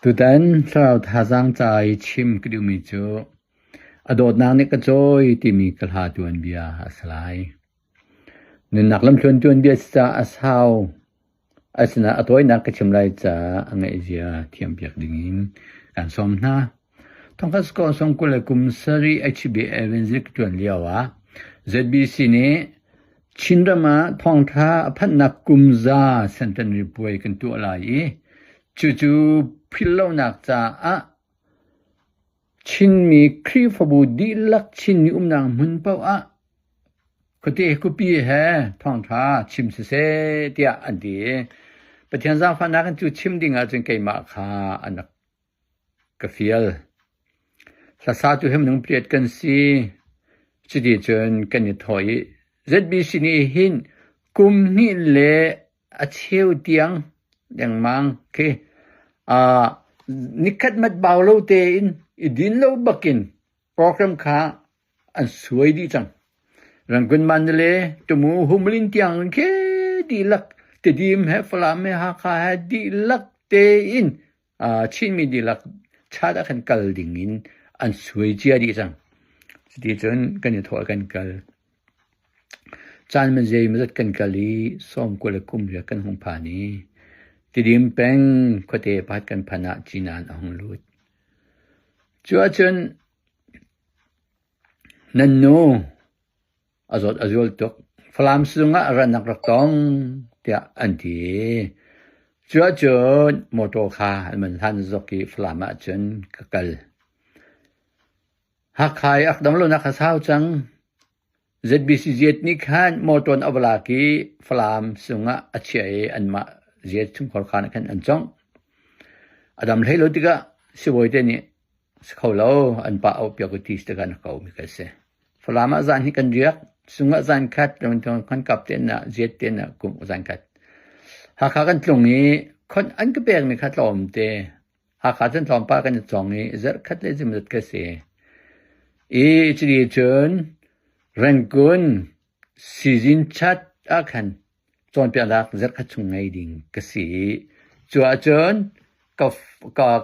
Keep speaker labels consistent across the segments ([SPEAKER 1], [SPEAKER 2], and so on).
[SPEAKER 1] ตุดันเราท่าจางใจชิมกระดูมิจูอดนางนี่ก็จอยที่มีกระหาจวนเบียอาสลายนึกนักลำชวนจวนเบียจะอาสาวอาสนะอตัวนักก็ชิมไรจะอังเอเจียเทียมเปียกดิ่งการสมนะทั้งคัสก็ส่งกุลกุมสรีเอชบีเอเวนซิกจวนเลียวะ ZBC นี่ชินดามาท่องท่าพันนักกุมซาเซนตันริป่วยกันตัวอะไรจู่ๆพิลโลนักจะชินมีครีฟบูดีลักชินมีนางมุนเป้าคนที่คุปีแห่ท่องท่าชิมเสเตียอันดีประเทศจ้าฟันนักจู่ชิมดิ่งอาจจะเกี่ยมาค่ะอันนักกาเฟียลสาสาจู่ให้มันนุ่งเปรียดกันสิจุดที่จนกันยิ่งถอย ZBC นี่หินกุมนี่เละอาเชียวเตียงอย่างมังคือนิคัดมัดเบาโลเตอินดินโลบักินโปรแกรมข้าอันสวยดีจังรังกุนมันเลยจมูกหุ่มลินเตียงแค่ดีลักแต่ดีมให้ฟลามให้หาข้าให้ดีลักเตอินชินมีดีลักชาดกันกัลดิ่งอินอันสวยเจียดีจังที่จนกันยิ่งถอยกันกัลจานมันเจมันจะกันกัลีส่งกุลคุมเรียกันหงผานีที่ดิมแปงคเตพัดกันพนาจีนานอ่างลุดจัวจนนันโนอาจจะตกฟลามสุงะรันนักรักตองเตียอันทีจัวจนโมโตคามันทันจกีฟลามจนกัลหักขายอักดำลนักสาวจังZBC เจ็ดนี่ขันโมตนอวลากีฟลามสุงะอัจฉริอันมาเจ็ดชุมขอขันขันอันจังอดัมเฮโลติกะสิบวันเดนี่สเขาเล่าอันป้าเอาเปียกติสตกันเขาไม่กันเสฟลามอาจารย์ฮิกันเรียกสุงะอาจารย์คัดมันต้องขันกับเต็นน่ะเจ็ดเต็นน่ะกุมอาจารย์คัดหากกันตรงนี้คนอันก็เปียกไม่คัดลมเตหากกันตรงป้ากันตรงนี้จะคัดเลยจะมันกันเสจุดที่จนรังกุนซีซินชัดขันจนเปียรักจะคัดชงไงดิ่งกษีจัวจน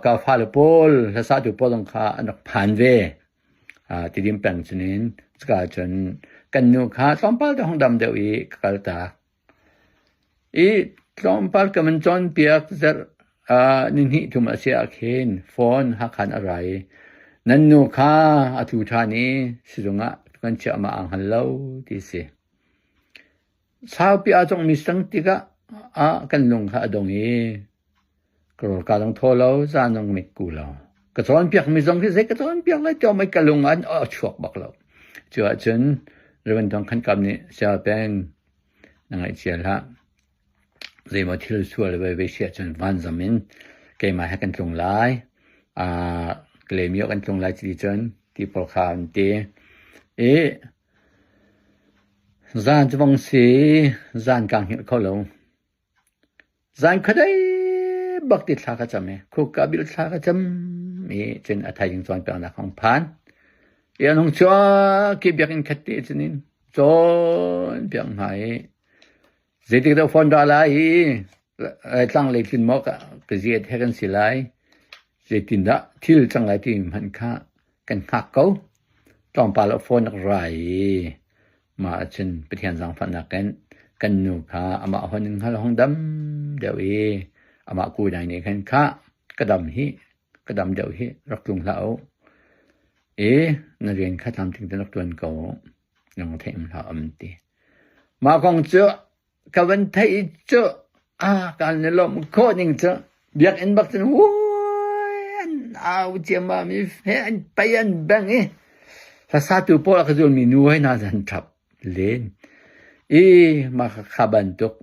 [SPEAKER 1] กับฟาลโพลภาษาตุพลงคาอันผ่านเวที่ดิมแปลงชนิดสกัดจนกันนูขาสองพัลห้องดำเดียวอีกกัลตาสองพัลกับมันจนเปียกจะนิหิทุมาเสียเข็นฟอนหักขันอะไรนั่นนูขาอธุธานีสิจงะกันจะมาอังฮัลโหลที่เสียสาวปีอาจงมีสังติกะกันลงขาดงอีกรอการต้องโทรเราจานต้องไม่กูเรากระทอนเปียกมีสังที่เสียกระทอนเปียกเลยจะไม่กันลงอันชวกบักเราจัวจนเรื่องต้องขันกับนี่เสียแปงนั่งไอเชียละเรื่องมาที่เราช่วยเลยไปเสียจนวันสมินเกี่ยมาให้กันตรงไลเกลี่ยมีกันตรงไลที่จนที่พอข่าวนี้จานจะวังสีจานกลางหินเขาลงจานเขาได้บักติดทากระจำคุกกับบิลทากระจำมีเช่นอัฐยิงจวนเป็นนักของพันยังหงชัวกีบยังขัดติดนินจนเพียงหายเจติกเราฟอนดอลไลตั้งเลยทิ้งมอกก็เจียดให้กันสิไลเจตินดะทิลจังไรที่มันค่ากันหักเขาต้องปาลฟอนอะไรมาเช่นไปเทียนสังฟันนักกันนูค่ะอามาคนหนึ่งฮัลโหลห้องดำเดี๋ยวอามากูได้เนี่ยกันค่ะกระดำเดี๋ยวรักลุงเหล่านักเรียนข้าทำถึงจะรักตัวเก่ายังเทมเหล่าอันตีมาคงเจอกับวันไทยเจอการในลมโคตรยิ่งเจอเบียกอินบักตันโว้ยเอาเจียมามีเห็นไปอันแบงภาษาตัวพวกเขาจะมีนัวให้น่าจะทับเล่นมาขับันตุก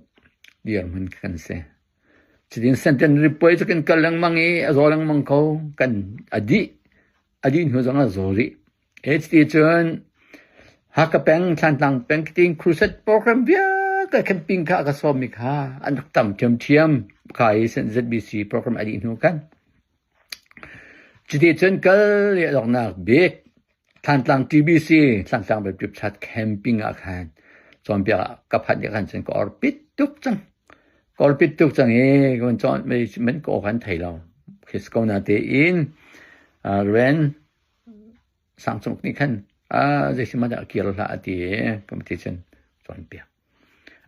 [SPEAKER 1] เดี๋ยวมันกันเสียจริงๆเซนเทนริปอยจะกันกำลังมังอารมณ์มังเขากันอดีหัวจังอารมณ์ที่จนฮักเป็งทันตังเป็งทิ้งครูเซตโปรแกรมเบียก็แคมปิ้งข้าก็สอบมีข้าอันดับต่ำเทียมขายเซน ZBC โปรแกรมอดีหัวกันจริงๆจนก็เรียกหลักนักเบกทันตัง TBC ทันตังแบบจุดชัดแคมปิ้งอาคารจนเปียกับพันยักษ์ฉันก็อร์ปิดตุกจังก็อร์ปิดตุกจังก็มันจอนไม่เหมือนก็ขันไทยเรา khisko na te in ren sang chung ni khan je sima da kil la ati competition chon pia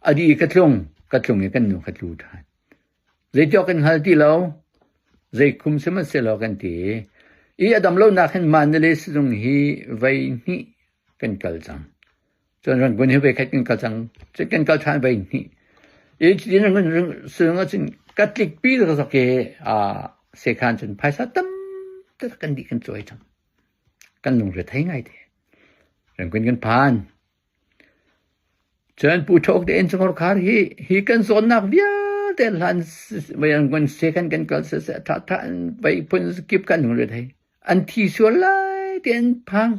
[SPEAKER 1] adi katlung ni kan nu khatlu than je to kan hal ti lo je kum sema se lo kan ti I adam lo na khan man le sung hi vai ni kan kal chang chon ran gun hi ve khat kan kal chang che kan kal than vai ni e chi ran gun sung a chin katlik pi lo so ke se khan chun phaisa tam ta kan di kan choi chang kan nung re thai ngai de ran gun kan phan chon pu thok de en chong khar hi kan son nak bia de lan mai gun se kan kal se tha vai pun skip kan nung re thai an thi so lai den phang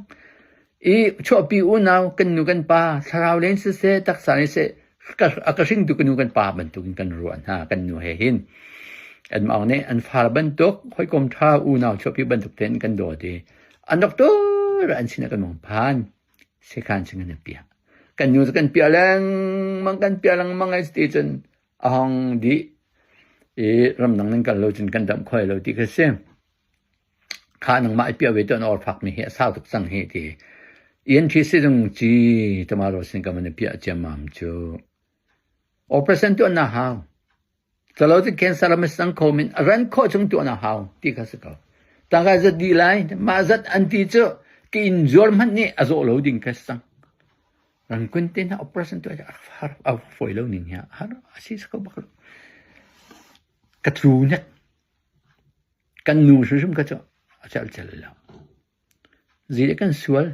[SPEAKER 1] e cho pi u naw kan nu kan pa sarau len se tak sa ni se ka sing du kan nu kan pa ban tu kan ruan ha kan nu he hin an ma ne an far ban tok khoi kom tha u naw cho pi ban tuk ten kan do de an doctor an sin kan mong phan se kan sing an pia kan nu kan pia lang mang ai station ahong di e ram nang nang kan lo chin kan dam khoi lo ti ka sem khá nang mai pia ve ton or phak mi he sa tuk sang he ti yen thi se dung chi tamaro sin ka man pia chamam chu operation to na how talo ti cancer ma sang ko min ran ko chung to na how ti ka se ko ta ga zat di lai ma zat anti chu ki injor man ni azo lo ding ka sang ran kun te na operation to har foi lo ning ya har asis ko bak ka tru ne kan nu sum ka chu chal la zile kan sual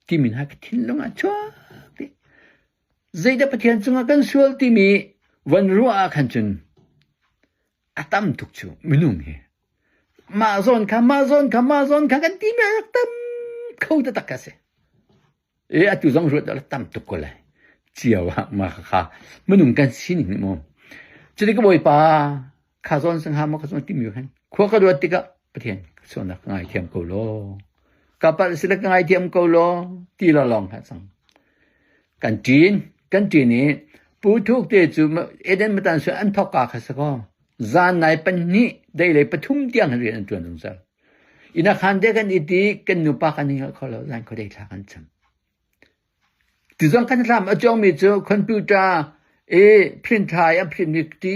[SPEAKER 1] ti min hak thin longa chwa ti zaida pathian chunga kan sual ti mi wan ruwa khan chun atam tuk chu minung he ma zon kan ti mi atam khau ta takase e atu zong ru da tam tuk ko lai chiawa ma kha minung kan sin ni mo chiri ko boy pa kha zon sang ha mo kha zon ti mi khan kho ka ro ti ka pathian so na ngai thiam ko lo kapal sila ngai thiam ko lo ti lo long ha sang kan tin ni pu thuk te chu eden matan so an thok ka kha sa ko zan nai pan ni dei le pathum tiang ri an tuan dong sa ina khan de kan iti kan nu pa kan ni ko lo zan ko dei tha kan cham ti zong kan ram a chong mi chu computer printer ya print ni ti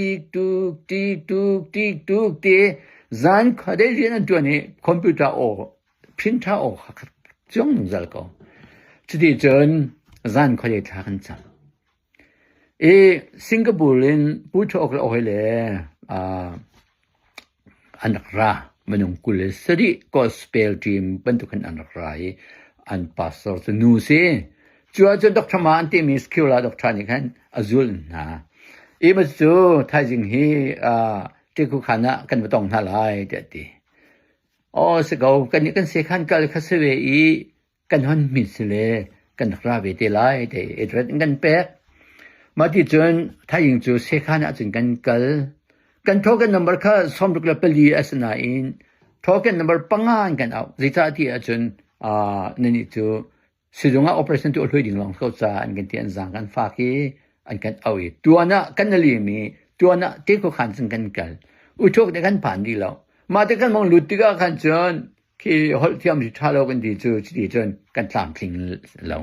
[SPEAKER 1] zan khade rin tu ni computer o printer o jong zal ko chidi chen zan khade tha kan cha singapore in pu thok la oile anakra manung kul sari gospel team bantu kan anakra an pastor nu se chua doctor ma anti mi skill la doctor ni kan azul na ma chu thai jing hi ti ku khana kan batong na lai te ti se go kan ni kan se khan kal kha se ve kan hon mi se le kan ra ve te lai te etret kan pek ma ti chon thai jing chu se khan a chin kan kal kan token number kha som duk la peli asna in token number pangan kan au zita ti a chun nani chu sidunga operation to hloi ding long ko cha an kan ti an zang kan fa ki an kan awi tuana kan li mi tuana te ko khan sing kan kal u chok de kan pan di lo ma te kan mong lut ti ga khan chon ki hol thiam si thalo kan di chu chi chon kan tlam thing lo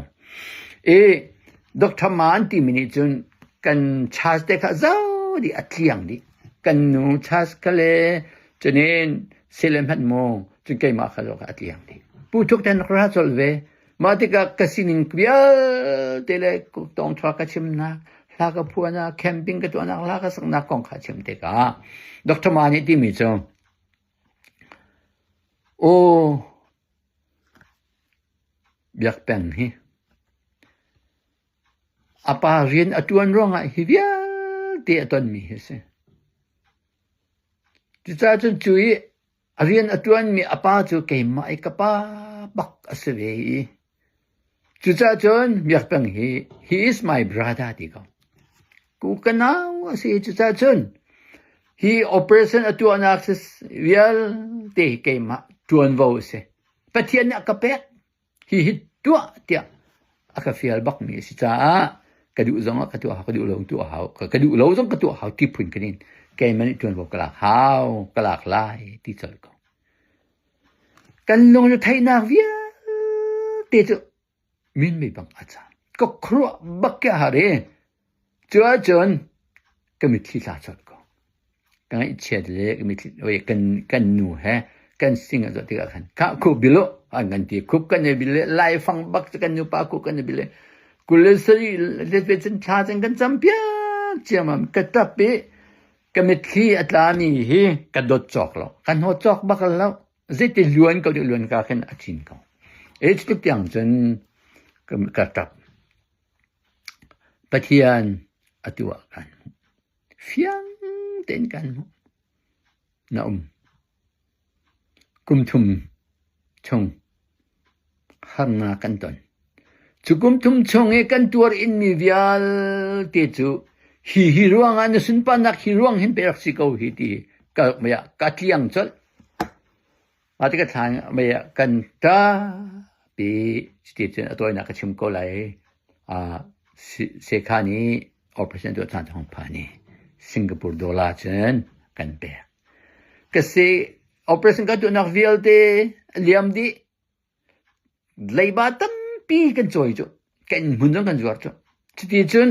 [SPEAKER 1] doctor man ti mini chun kan chas te kha zau di atliang di kan nu chas kale chunin selem hat mo chun kai ma kha lo ka atliang di pu chok ten ra chol ve ma te ka kasinin kya tele ko tong thwa ka chim na la ka puana camping ka to na la ka sang na kong kha chim te ka doctor man ti mi cho biak pen hi apa rian atuan ronga hi bia te aton mi he se ti cha chun chui rian atuan mi apa chu ke mai ka pa bak asve chu cha chun biak pen he is my brother ti ko ku kana si chu cha chun he operation atuan access vial te ke ma tuan vo se pathian ka pek hi hit tua tia aka fial bak mi si cha kadu zonga katu ha kadu lo tu ha kadu lo zong katu ha ti phun kanin cái mình chuẩn bộ cái lạc hao cái lạc lại tí chơi con cần long cho thấy nào vía tí cho mình bị bằng ác có khổ bắc cái hà đấy chưa chân cái mình thi ra chơi con cái chết lệ cái mình về cần nụ ha cần sinh ở chỗ cái khá khu bilo anh cần thì khu cần này bilo lại phăng bắc cần nụ pa khu cần này bilo kulle sari le betin cha chân cần champia chia mà cái tập bị cái mình khi atlami hi cái đốt chọc lo cái hot chọc bắc lo dễ thì luồn câu được luồn cả khen chín câu ấy chút tiếng chân cái tập bắt hiền atua kan phiang tên kan na kum thum chong harna kan ton chukum thum chong e kan tur in mi vial te chu hi ruang an sun pa nak hi ruang hin perak si ko hi ti ka maya ka tiang chol ati ka thang maya kan ta pi ti chen atoi na ka chim ko lai se khani operation to chan thong pa ni Singapore dollar chen kan pe ka se operation ka tu nak vial te liam di leiba tam pi kan choi chu kan mun kan juar chu ti chun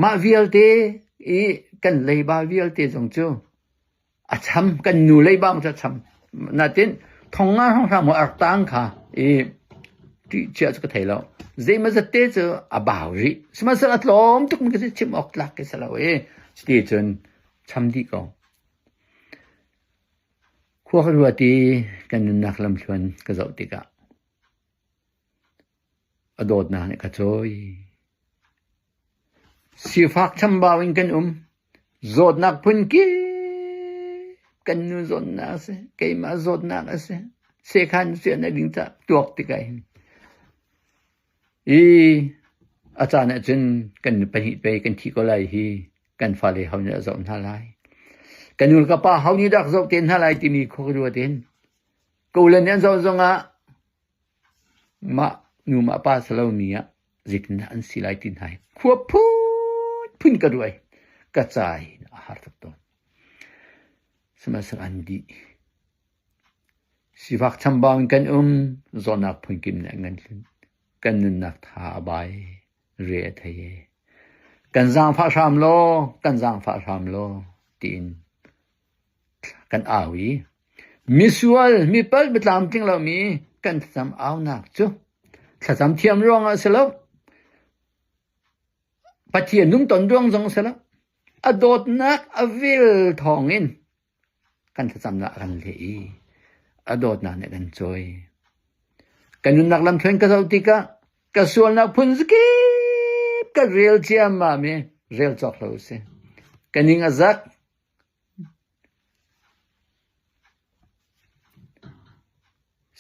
[SPEAKER 1] ma vial te e kan leiba vial te jong chu a cham kan nu leiba ma cham na tin thong nga hong sa mo ar tang kha e ti chia chu ka thai lo zai ma za te chu a baw ri sma sa at lom tuk mi ka chim ok lak ke sa lo e ti chun cham di ko khu kha ru ti kan nak lam chuan ka zau ti ka adot na ne ka choi si phak cham bawin kan zot nak phun ki kan nu zot na se ke ma zot na se khan se na ding ta tuak ti kai achana chen kan pa hi pe kan thi ko lai hi kan fa le haw na zot na lai kanul ka pa haw ni dak zot ten na lai ti mi kho ru ten ko len yan zot zonga ma nu ma pa salo mi ya zitin an silai tin hai khua phun ka ruai ka chai har tak to semasar andi sivak chambang kan zonak phun kim na ngan kan nun nak tha bai re thaye kan jang pha sham lo tin kan awi misual mi pal betlam ting lo mi kan sam aw nak chu sa sam thiam rong a selo pathian nung ton rong jong selo adot nak avil thongin kan sa sam na kan le adot na ne kan choi kan nun nak lam thwen ka zau tika ka sual na phun ski ka real chiam ma me real chok lo se kaning azak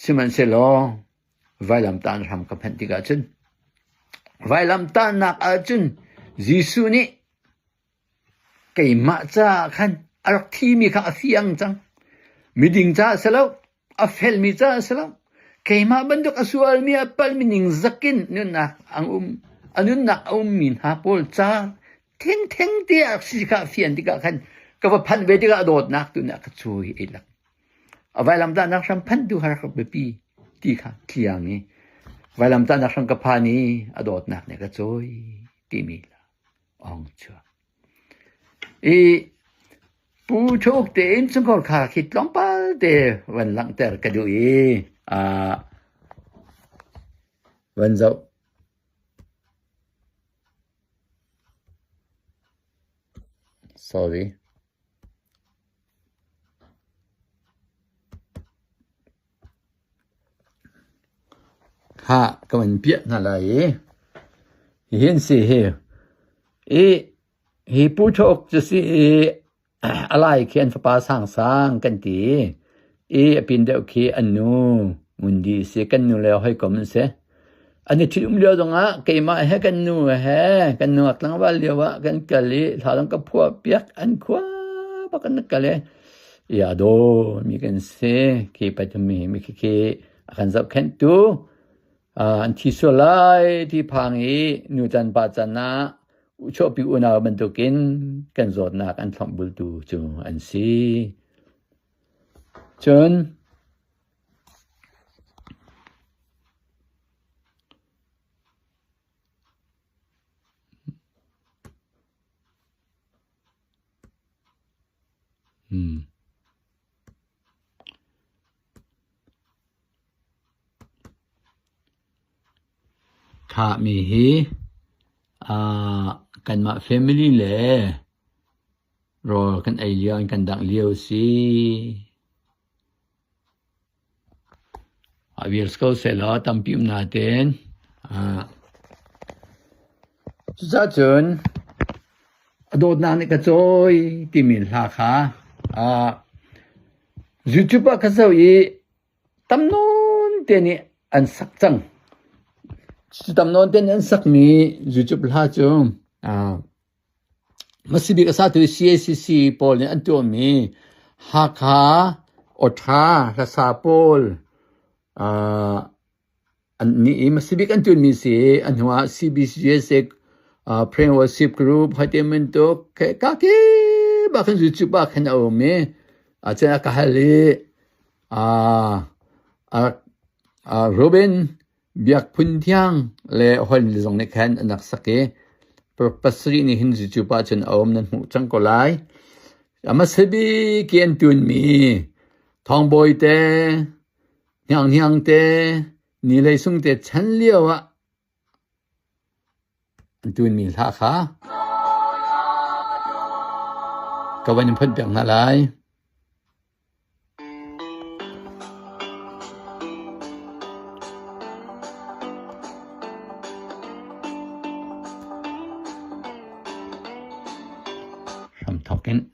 [SPEAKER 1] siman selo vai lam tan ram ka phan tika chun vai lam tan nak a chun jisu ni kai ma cha khan arak thi mi kha afiang chang miding cha selo a fel mi cha selo kai ma banduk asual mi apal mining zakin nun na ang anun nak min ha pol cha theng ti a si kha fian tika khan ka va phan ve tika dot nak tu na ka chui ilak vai lam tan nak ram phan du har ka be ti kha thiang ni vai lam tan nak ram ka pha ni adot nak ne ka choi ti mi la ong chu pu chok te in chung kor kha khit long pal te wan lang ter ka du wan zau sorry ha ka man pia na la hian se he pu chok chu si alai khian fa pa sang kan ti pin de khi anu mundi se kan nu le hoi kom se ani thilum le donga ke ma he kan nu kan nu atlang wal le wa kan kali thalang ka phua piak an khwa ba kan kale ya do mi kan se ke pa mi ke akan zap khan tu an thi so lai thi phang nu chan pa chan na cho pi una ban to kin kan zot nak an thom bul tu chu an si chun kha mi hi kan ma family le ro kan ai lian kan dang liu si wir sko se la tam pi na ten za chun adot na ni ka choi ti min la kha YouTube ka zo yi tam non te ni an sak chang tam non ten an sak mi YouTube la chung masibi ka sa tu CACC pol ni an to mi ha kha otha ka sa pol an ni masibi kan tun mi si an huwa CBCS prayer worship group hatemen to ka ke ba kan YouTube ba kan o me cha ka hali Robin biak phun thiang le hol zong ne khan anak sake purposely ni hin ju pa chen om nan hu chang ko lai ama sebi kian tun mi thong boy te nyang te ni le sung te chan liao wa tun mi la kha ka wan phun piang na lai talking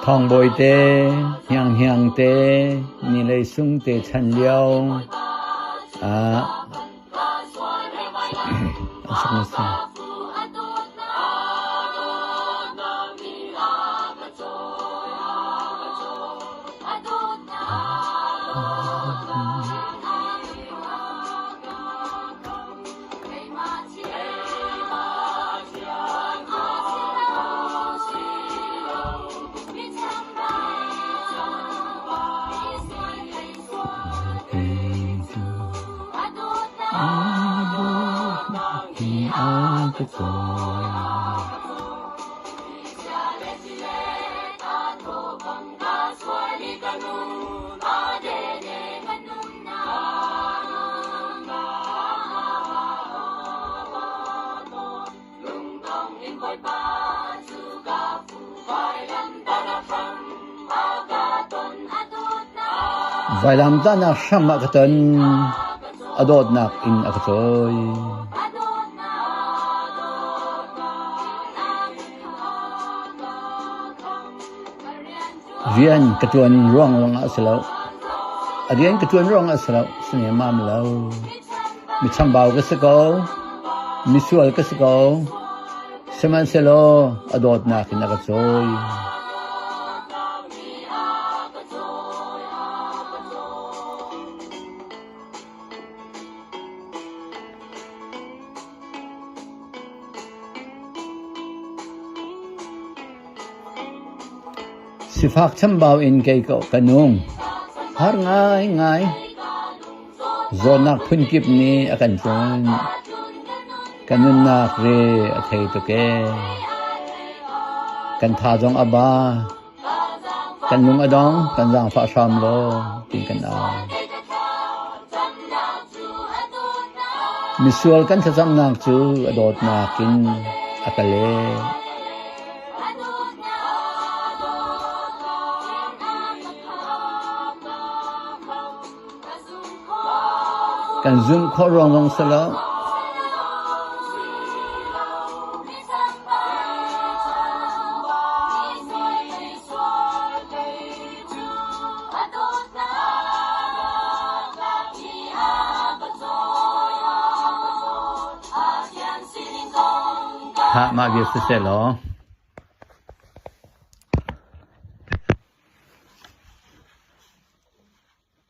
[SPEAKER 1] thong bồi tê hiang tê ni lei sung tê chan liao vài làm ta nak sam ma katan adot nak in akatoy rian katuan rong asalo arian katuan rong asalo sine mam lo mi chambao ka sako mi sual ka sako seman selo adot nak in akatoy si phak cham bao in cây cậu kanung har ngai zonak phun kip ni akan chon kanun nak re athei to ke kan tha jong aba kan lung adong kan jang pha sam lo tin kan a misual kan cham nak chu adot nakin akale kan zoom kho rong sala พระมาเวียเสร็จหรอ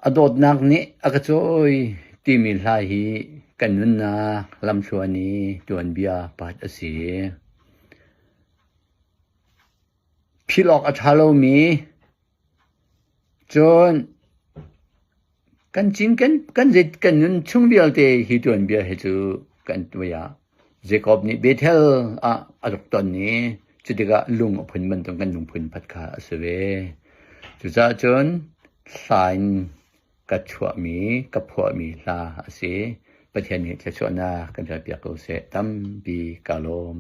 [SPEAKER 1] อดนักนี้อากาศอยที่มีลายกันนุนนาลำชวนีจวนเบียปัดเสียพี่หลอกอัชาโลมีจนกันจริงกันเจ็ดกันนุนชุ่มเบียลเตฮิจวนเบียให้จูกันตัวอย่างเจคอบนี่เบเทลอดตอนนี้จุดที่ก็ลุงอภัยมันต้องกันลุงพันพัดขาเสวจุดจ้าจนสายกัดชัวมีกับผัวมีลาเสียประเทศนี้จะชวนากันจะเปียกโลเสตั้มปีกาลม